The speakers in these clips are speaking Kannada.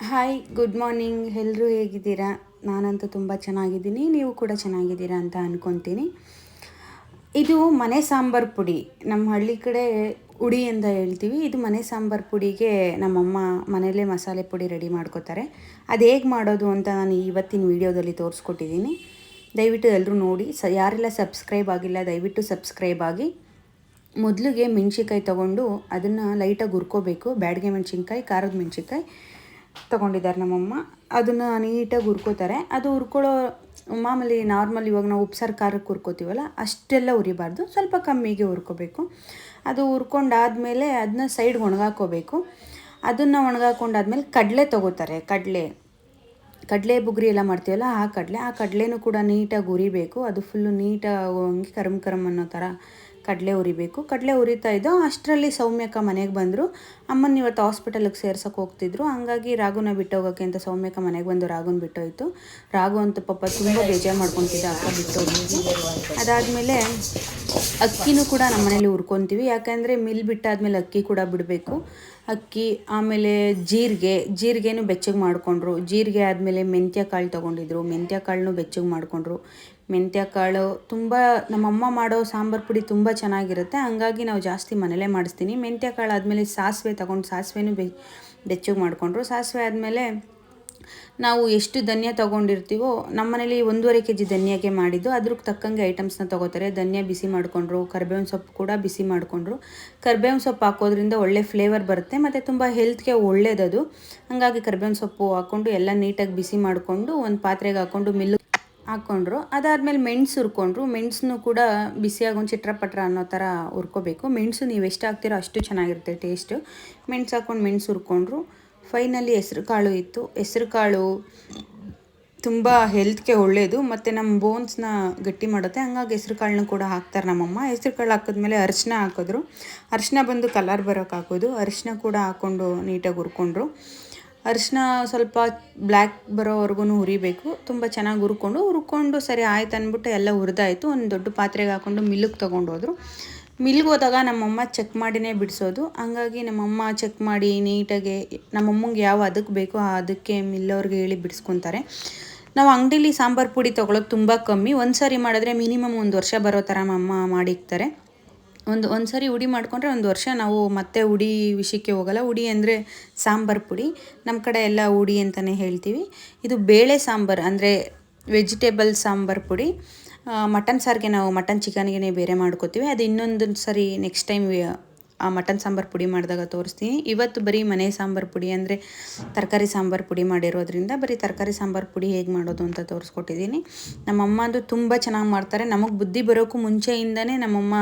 Hi, good morning. ಎಲ್ಲರೂ ಹೇಗಿದ್ದೀರಾ? ನಾನಂತೂ ತುಂಬ ಚೆನ್ನಾಗಿದ್ದೀನಿ. ನೀವು ಕೂಡ ಚೆನ್ನಾಗಿದ್ದೀರಾ ಅಂತ ಅಂದ್ಕೊತೀನಿ. ಇದು ಮನೆ ಸಾಂಬಾರು ಪುಡಿ. ನಮ್ಮ ಹಳ್ಳಿ ಕಡೆ ಉಡಿ ಅಂತ ಹೇಳ್ತೀವಿ. ಇದು ಮನೆ ಸಾಂಬಾರು ಪುಡಿಗೆ ನಮ್ಮಮ್ಮ ಮನೆಯಲ್ಲೇ ಮಸಾಲೆ ಪುಡಿ ರೆಡಿ ಮಾಡ್ಕೋತಾರೆ. ಅದು ಹೇಗೆ ಮಾಡೋದು ಅಂತ ನಾನು ಇವತ್ತಿನ ವೀಡಿಯೋದಲ್ಲಿ ತೋರಿಸ್ಕೊಟ್ಟಿದ್ದೀನಿ. ದಯವಿಟ್ಟು ಎಲ್ಲರೂ ನೋಡಿ. ಯಾರೆಲ್ಲ ಸಬ್ಸ್ಕ್ರೈಬ್ ಆಗಿಲ್ಲ ದಯವಿಟ್ಟು ಸಬ್ಸ್ಕ್ರೈಬ್ ಆಗಿ. ಮೊದಲಿಗೆ ಮೆಣಸಿನ್ಕಾಯಿ ತೊಗೊಂಡು ಅದನ್ನು ಲೈಟಾಗಿ ಹುರ್ಕೋಬೇಕು. ಬ್ಯಾಡಗೆ ಮೆಣಸಿನ್ಕಾಯಿ, ಖಾರದ ಮೆಣಸಿನ್ಕಾಯಿ ತೊಗೊಂಡಿದ್ದಾರೆ ನಮ್ಮಮ್ಮ. ಅದನ್ನು ನೀಟಾಗಿ ಹುರ್ಕೋತಾರೆ. ಅದು ಹುರ್ಕೊಳ್ಳೋ ಮಾಮೂಲಿ ನಾರ್ಮಲ್ ಇವಾಗ ನಾವು ಉಪ್ಸಾರು ಖಾರಕ್ಕೆ ಹುರ್ಕೋತೀವಲ್ಲ ಅಷ್ಟೆಲ್ಲ ಹುರಿಬಾರ್ದು, ಸ್ವಲ್ಪ ಕಮ್ಮಿಗೆ ಹುರ್ಕೋಬೇಕು. ಅದು ಹುರ್ಕೊಂಡಾದಮೇಲೆ ಅದನ್ನ ಸೈಡ್ಗೆ ಒಣಗಾಕೋಬೇಕು. ಅದನ್ನು ಒಣಗಾಕೊಂಡಾದ್ಮೇಲೆ ಕಡಲೆ ತೊಗೋತಾರೆ. ಕಡಲೆ ಬುಗ್ರಿ ಎಲ್ಲ ಮಾಡ್ತೀವಲ್ಲ ಆ ಕಡಲೆನೂ ಕೂಡ ನೀಟಾಗಿ ಹುರಿಬೇಕು. ಅದು ಫುಲ್ಲು ನೀಟಾಗಿ ಕರಮ್ ಅನ್ನೋ ಥರ ಕಡಲೆ ಹುರಿಬೇಕು. ಕಡಲೆ ಹುರಿತಾ ಇದ್ದೋ ಅಷ್ಟರಲ್ಲಿ ಸೌಮ್ಯಕ್ಕ ಮನೆಗೆ ಬಂದರು. ಅಮ್ಮನ ಇವತ್ತು ಹಾಸ್ಪಿಟಲಿಗೆ ಸೇರ್ಸೋಕೆ ಹೋಗ್ತಿದ್ರು. ಹಂಗಾಗಿ ರಾಗುನ ಬಿಟ್ಟೋಗೋಕ್ಕೆ ಅಂತ ಸೌಮ್ಯಕ್ಕ ಮನೆಗೆ ಬಂದು ರಾಗುನ ಬಿಟ್ಟೋಯ್ತು. ರಾಗು ಅಂತೂ ಪಾಪ ತುಂಬ ಬೇಜಾರು ಮಾಡ್ಕೊತಿದ್ದ, ಅಕ್ಕ ಬಿಟ್ಟೋಗಿದ್ವಿ. ಅದಾದಮೇಲೆ ಅಕ್ಕಿನೂ ಕೂಡ ನಮ್ಮ ಮನೇಲಿ ಹುರ್ಕೊತೀವಿ. ಯಾಕೆಂದರೆ ಮಿಲ್ ಬಿಟ್ಟಾದ್ಮೇಲೆ ಅಕ್ಕಿ ಕೂಡ ಬಿಡಬೇಕು. ಅಕ್ಕಿ, ಆಮೇಲೆ ಜೀರಿಗೆನೂ ಬೆಚ್ಚಗೆ ಮಾಡಿಕೊಂಡ್ರು. ಜೀರಿಗೆ ಆದಮೇಲೆ ಮೆಂತ್ಯ ಕಾಳು ತೊಗೊಂಡಿದ್ರು. ಮೆಂತ್ಯ ಕಾಳನ್ನೂ ಬೆಚ್ಚಗೆ ಮಾಡಿಕೊಂಡ್ರು. ಮೆಂತ್ಯ ಕಾಳು ತುಂಬ ನಮ್ಮಮ್ಮ ಮಾಡೋ ಸಾಂಬಾರು ಪುಡಿ ತುಂಬ ಚೆನ್ನಾಗಿರುತ್ತೆ. ಹಂಗಾಗಿ ನಾವು ಜಾಸ್ತಿ ಮನೇಲೇ ಮಾಡಿಸ್ತೀನಿ. ಮೆಂತ್ಯ ಕಾಳು ಆದಮೇಲೆ ಸಾಸಿವೆ ತೊಗೊಂಡು ಸಾಸಿವೆನೂ ಬೆಚ್ಚಗೆ ಮಾಡಿಕೊಂಡ್ರು. ಸಾಸಿವೆ ಆದಮೇಲೆ ನಾವು ಎಷ್ಟು ಧನಿಯಾ ತೊಗೊಂಡಿರ್ತೀವೋ, ನಮ್ಮ ಮನೇಲಿ 1.5 kg ಧನಿಯಾಗೆ ಮಾಡಿದ್ದು. ಅದ್ರಿಗೆ ತಕ್ಕಂಗೆ ಐಟಮ್ಸ್ನ ತೊಗೋತಾರೆ. ಧನಿಯಾ ಬಿಸಿ ಮಾಡಿಕೊಂಡ್ರು, ಕರಿಬೇವಿನ ಸೊಪ್ಪು ಕೂಡ ಬಿಸಿ ಮಾಡಿಕೊಂಡ್ರು. ಕರಿಬೇವಿನ ಸೊಪ್ಪು ಹಾಕೋದ್ರಿಂದ ಒಳ್ಳೆ ಫ್ಲೇವರ್ ಬರುತ್ತೆ ಮತ್ತು ತುಂಬ ಹೆಲ್ತ್ಗೆ ಒಳ್ಳೆಯದದು. ಹಾಗಾಗಿ ಕರಿಬೇವಿನ ಸೊಪ್ಪು ಹಾಕ್ಕೊಂಡು ಎಲ್ಲ ನೀಟಾಗಿ ಬಿಸಿ ಮಾಡಿಕೊಂಡು ಒಂದು ಪಾತ್ರೆಗೆ ಹಾಕ್ಕೊಂಡು ಮಿಲ್ಲು ಹಾಕ್ಕೊಂಡ್ರು. ಅದಾದಮೇಲೆ ಮೆಣಸು ಹುರ್ಕೊಂಡ್ರು. ಮೆಣಸನ್ನು ಕೂಡ ಬಿಸಿಯಾಗಿ ಒಂದು ಚಿಟ್ರಪಟ್ರ ಅನ್ನೋ ಥರ ಹುರ್ಕೋಬೇಕು. ಮೆಣಸು ನೀವು ಎಷ್ಟು ಹಾಕ್ತೀರೋ ಅಷ್ಟು ಚೆನ್ನಾಗಿರುತ್ತೆ ಟೇಸ್ಟು. ಮೆಣಸು ಹಾಕ್ಕೊಂಡು ಮೆಣಸು ಹುರ್ಕೊಂಡ್ರು. ಫೈನಲಿ ಹೆಸ್ರು ಕಾಳು ಇತ್ತು. ಹೆಸ್ರು ಕಾಳು ತುಂಬ ಹೆಲ್ತ್ಗೆ ಒಳ್ಳೆಯದು ಮತ್ತು ನಮ್ಮ ಬೋನ್ಸ್ನ ಗಟ್ಟಿ ಮಾಡುತ್ತೆ. ಹಂಗಾಗಿ ಹೆಸ್ರು ಕಾಳನ್ನ ಕೂಡ ಹಾಕ್ತಾರೆ ನಮ್ಮಮ್ಮ. ಹೆಸ್ರು ಕಾಳು ಹಾಕಿದ್ಮೇಲೆ ಅರಿಶಿನ ಹಾಕಿದ್ರು. ಅರಿಶಿನ ಬಂದು ಕಲರ್ ಬರೋಕ್ಕೆ ಹಾಕೋದು. ಅರಿಶಿನ ಕೂಡ ಹಾಕ್ಕೊಂಡು ನೀಟಾಗಿ ಹುರ್ಕೊಂಡ್ರು. ಅರಿಶಿನ ಸ್ವಲ್ಪ ಬ್ಲ್ಯಾಕ್ ಬರೋವರೆಗೂ ಹುರಿಬೇಕು. ತುಂಬ ಚೆನ್ನಾಗಿ ಹುರ್ಕೊಂಡು ಸರಿ ಆಯ್ತು ಅಂದ್ಬಿಟ್ಟು ಎಲ್ಲ ಹುರಿದಾಯಿತು. ಒಂದು ದೊಡ್ಡ ಪಾತ್ರೆಗೆ ಹಾಕ್ಕೊಂಡು ಮಿಲ್ಲಿಗೆ ತೊಗೊಂಡೋದ್ರು. ಮಿಲ್ಗೆ ಹೋದಾಗ ನಮ್ಮಮ್ಮ ಚೆಕ್ ಮಾಡಿನೇ ಬಿಡಿಸೋದು. ಹಂಗಾಗಿ ನಮ್ಮಮ್ಮ ಚೆಕ್ ಮಾಡಿ ನೀಟಾಗಿ ನಮ್ಮಮ್ಮಂಗೆ ಯಾವ ಅದಕ್ಕೆ ಬೇಕೋ ಆ ಅದಕ್ಕೆ ಮಿಲ್ಲವ್ರಿಗೆ ಹೇಳಿ ಬಿಡಿಸ್ಕೊತಾರೆ. ನಾವು ಅಂಗಡೀಲಿ ಸಾಂಬಾರು ಪುಡಿ ತೊಗೊಳೋದು ತುಂಬ ಕಮ್ಮಿ. ಒಂದು ಸಾರಿ ಮಾಡಿದ್ರೆ ಮಿನಿಮಮ್ 1 ವರ್ಷ ಬರೋ ಥರ ನಮ್ಮಮ್ಮ ಮಾಡಿಕ್ತಾರೆ. ಒಂದು ಸಾರಿ ಹುಡಿ ಮಾಡಿಕೊಂಡ್ರೆ 1 ವರ್ಷ ನಾವು ಮತ್ತೆ ಹುಡಿ ವಿಷಯಕ್ಕೆ ಹೋಗಲ್ಲ. ಹುಡಿ ಅಂದರೆ ಸಾಂಬಾರು ಪುಡಿ, ನಮ್ಮ ಕಡೆ ಎಲ್ಲ ಹುಡಿ ಅಂತಲೇ ಹೇಳ್ತೀವಿ. ಇದು ಬೇಳೆ ಸಾಂಬಾರು ಅಂದರೆ ವೆಜಿಟೇಬಲ್ ಸಾಂಬಾರು ಪುಡಿ. ಮಟನ್ ಸಾರಿಗೆ ನಾವು ಮಟನ್ ಚಿಕನ್ಗೆ ಬೇರೆ ಮಾಡ್ಕೋತೀವಿ. ಅದು ಇನ್ನೊಂದು ಸರಿ ನೆಕ್ಸ್ಟ್ ಟೈಮ್ ಆ ಮಟನ್ ಸಾಂಬಾರು ಪುಡಿ ಮಾಡಿದಾಗ ತೋರಿಸ್ತೀನಿ. ಇವತ್ತು ಬರೀ ಮನೆ ಸಾಂಬಾರು ಪುಡಿ ಅಂದರೆ ತರಕಾರಿ ಸಾಂಬಾರು ಪುಡಿ ಮಾಡಿರೋದ್ರಿಂದ ಬರೀ ತರಕಾರಿ ಸಾಂಬಾರು ಪುಡಿ ಹೇಗೆ ಮಾಡೋದು ಅಂತ ತೋರಿಸ್ಕೊಟ್ಟಿದ್ದೀನಿ. ನಮ್ಮಮ್ಮ ಅದು ತುಂಬ ಚೆನ್ನಾಗಿ ಮಾಡ್ತಾರೆ. ನಮಗೆ ಬುದ್ಧಿ ಬರೋಕ್ಕೂ ಮುಂಚೆಯಿಂದನೇ ನಮ್ಮಮ್ಮ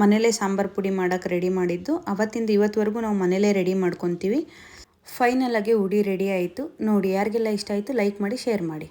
ಮನೇಲೇ ಸಾಂಬಾರು ಪುಡಿ ಮಾಡೋಕ್ಕೆ ರೆಡಿ ಮಾಡಿದ್ದು. ಅವತ್ತಿಂದ ಇವತ್ತುವರೆಗೂ ನಾವು ಮನೇಲೇ ರೆಡಿ ಮಾಡ್ಕೊತೀವಿ. ಫೈನಲಾಗಿ ಹುಡಿ ರೆಡಿ ಆಯಿತು. ನೋಡಿ, ಯಾರಿಗೆಲ್ಲ ಇಷ್ಟ ಆಯಿತು ಲೈಕ್ ಮಾಡಿ, ಶೇರ್ ಮಾಡಿ.